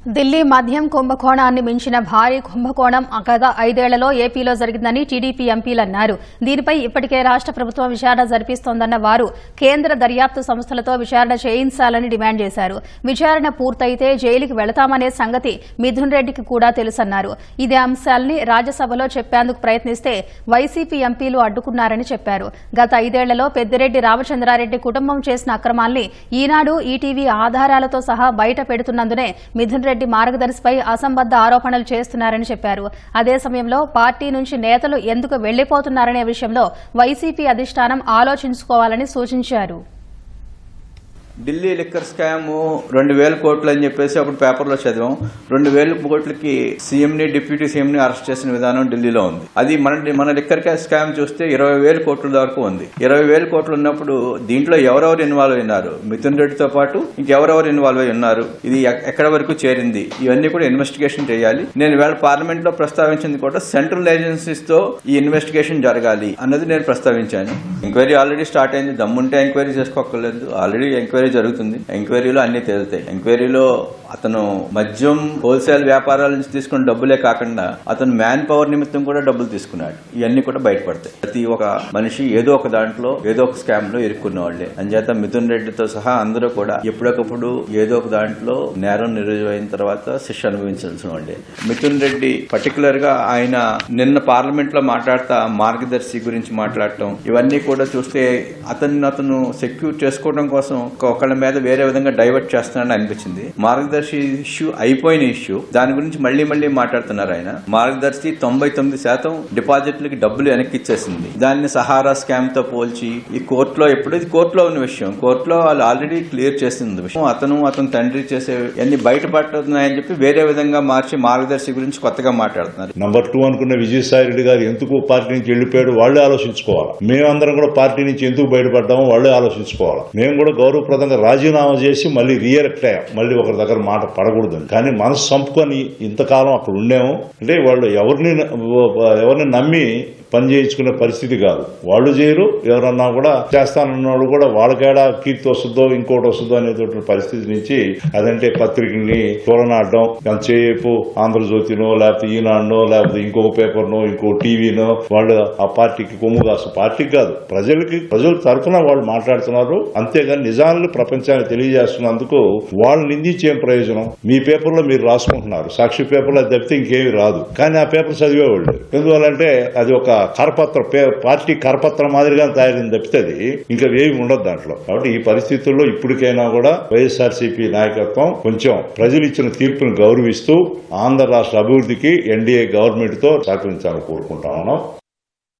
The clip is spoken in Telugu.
ఢిల్లీ మద్యం కుంభకోణాన్ని మించిన భారీ కుంభకోణం గత 5 ఏళ్లలో ఏపీలో జరిగిందని టీడీపీ ఎంపీలు అన్నారు. దీనిపై ఇప్పటికే రాష్ట్ర ప్రభుత్వం విచారణ జరిపిస్తోందన్న వారు కేంద్ర దర్యాప్తు సంస్థలతో విచారణ చేయించాలని డిమాండ్ చేశారు. విచారణ పూర్తయితే జైలుకి వెళతామనే సంగతి మిథున్ రెడ్డికి కూడా తెలుసన్నారు. ఇదే అంశాల్ని రాజ్యసభలో చెప్పేందుకు ప్రయత్నిస్తే వైసీపీ ఎంపీలు అడ్డుకున్నారని చెప్పారు. గత 5 ఏళ్లలో పెద్దిరెడ్డి రామచంద్రారెడ్డి కుటుంబం చేసిన అక్రమాల్ని ఈనాడు ఈటీవీ ఆధారాలతో సహా బయట పెడుతున్నందునే మిథున్ రెడ్డి మార్గదర్శిపై అసంబద్ద ఆరోపణలు చేస్తున్నారని చెప్పారు. అదే సమయంలో పార్టీ నుంచి నేతలు ఎందుకు వెళ్లిపోతున్నారనే విషయంలో వైసీపీ అధిష్టానం ఆలోచించుకోవాలని సూచించారు. ఢిల్లీ లిక్కర్ స్కామ్ 2000 కోట్లు అని చెప్పేసి అప్పుడు పేపర్లో చదివాం. 2000 కోట్లకి సీఎంని డిప్యూటీ సీఎంని అరెస్ట్ చేసిన విధానం ఢిల్లీలో ఉంది. అది మన లిక్కర్ స్కామ్ చూస్తే 20,000 కోట్ల వరకు ఉంది. 20,000 కోట్లు ఉన్నప్పుడు దీంట్లో ఎవరెవరు ఇన్వాల్వ్ అయినారు, మిథున్ రెడ్డితో పాటు ఇంకెవరెవరు ఇన్వాల్వ్ అయి ఉన్నారు, ఇది ఎక్కడ వరకు చేరింది, ఇవన్నీ కూడా ఇన్వెస్టిగేషన్ చేయాలి. నేను ఇవాళ పార్లమెంట్ లో ప్రస్తావించింది కూడా సెంట్రల్ ఏజెన్సీస్ తో ఈ ఇన్వెస్టిగేషన్ జరగాలి అన్నది నేను ప్రస్తావించాను. ఎంక్వైరీ ఆల్రెడీ స్టార్ట్ అయింది. దమ్ముంటే ఎంక్వైరీ చేసుకోక్కర్లేదు, ఆల్రెడీ ఎంక్వైరీ జరుగుతుంది. ఎంక్వైరీలో అన్ని తేలుతాయి. ఎంక్వైరీలో అతను మద్యం హోల్సేల్ వ్యాపారాల నుంచి తీసుకున్న డబ్బులే కాకుండా అతను మ్యాన్ పవర్ నిమిత్తం కూడా డబ్బులు తీసుకున్నాడు. ఇవన్నీ కూడా బయటపడతాయి. ప్రతి ఒక్క మనిషి ఏదో ఒక దాంట్లో ఏదో ఒక స్కామ్ లో ఇరుక్కున్న వాళ్లే. అంచేత మిథున్ రెడ్డితో సహా అందరూ కూడా ఎప్పటికప్పుడు ఏదో ఒక దాంట్లో నేరం నిరుజువైన తర్వాత శిక్ష అనుభవించాల్సిన వాళ్లే. మిథున్ రెడ్డి పర్టికులర్ గా ఆయన నిన్న పార్లమెంట్ లో మాట్లాడుతా మార్గదర్శి గురించి మాట్లాడటం ఇవన్నీ కూడా చూస్తే అతను సెక్యూర్ చేసుకోవడం కోసం ఒకళ్ళ మీద వేరే విధంగా డైవర్ట్ చేస్తున్నాడని అనిపించింది. మార్గదర్శి ఇష్యూ అయిపోయిన ఇష్యూ, దాని గురించి మళ్లీ మాట్లాడుతున్నారు ఆయన. మార్గదర్శి 99% డిపాజిట్లకి డబ్బులు వెనక్కి ఇచ్చేసింది. దాన్ని సహారా స్కామ్ తో పోల్చి ఈ కోర్టులో ఇది కోర్టులో ఉన్న విషయం, కోర్టులో వాళ్ళు ఆల్రెడీ క్లియర్ చేసింది విషయం. అతను తండ్రి చేసే అన్ని బయటపడుతున్నాయని చెప్పి వేరే విధంగా మార్చి మార్గదర్శి గురించి కొత్తగా మాట్లాడుతున్నారు. నంబర్ 2 అనుకున్న విజయసాయి రెడ్డి గారు ఎందుకు పార్టీ నుంచి వెళ్లిపోయాడు వాళ్లే ఆలోచించుకోవాలి. మేమందరం కూడా పార్టీ నుంచి ఎందుకు బయటపడ్డామో వాళ్లే ఆలోచించుకోవాలి. మేము కూడా గౌరవప్రదంగా రాజీనామా చేసి మళ్ళీ రీఎలెక్ట్ అయ్యాం. మళ్ళీ ఒకరి దగ్గర మాట పడకూడదు. కానీ మనసు చంపుకొని ఇంతకాలం అక్కడ ఉండేమో అంటే వాళ్ళు ఎవరిని నమ్మి పని చేయించుకునే పరిస్థితి కాదు. వాళ్ళు చేయరు, ఎవరన్నా కూడా చేస్తానన్నాడు కూడా వాళ్ళకేడా కీర్తి వస్తుందో ఇంకోటి వస్తుందో అనేటువంటి పరిస్థితి నుంచి అదంటే పత్రికల్ని తోలనాడడం, ఎంతసేపు ఆంధ్రజ్యోతినో లేకపోతే ఈనాడునో లేకపోతే ఇంకొక పేపర్నో ఇంకో టీవీనో వాళ్ళు ఆ పార్టీకి కొమ్ము కాసు. పార్టీకి కాదు, ప్రజల తరఫున వాళ్ళు మాట్లాడుతున్నారు. అంతేగాని నిజాలను ప్రపంచానికి తెలియజేస్తున్నందుకు వాళ్ళు నిందించేం ప్రయోజనం? మీ పేపర్లో మీరు రాసుకుంటున్నారు, సాక్షి పేపర్లో తప్పితే ఇంకేమీ రాదు. కానీ ఆ పేపర్ చదివేవాళ్ళు ఎందువల్లంటే అది ఒక పార్టీ కరపత్రం మాదిరిగా తయారైంది తప్పితే ఇంకా ఏమి ఉండదు దాంట్లో. కాబట్టి ఈ పరిస్థితుల్లో ఇప్పటికైనా కూడా వైఎస్ఆర్సీపీ నాయకత్వం కొంచెం ప్రజలు ఇచ్చిన తీర్పును గౌరవిస్తూ ఆంధ్ర రాష్ట్ర అభివృద్ధికి ఎన్డీఏ గవర్నమెంట్ తో సహకరించాలని కోరుకుంటా ఉన్నాం.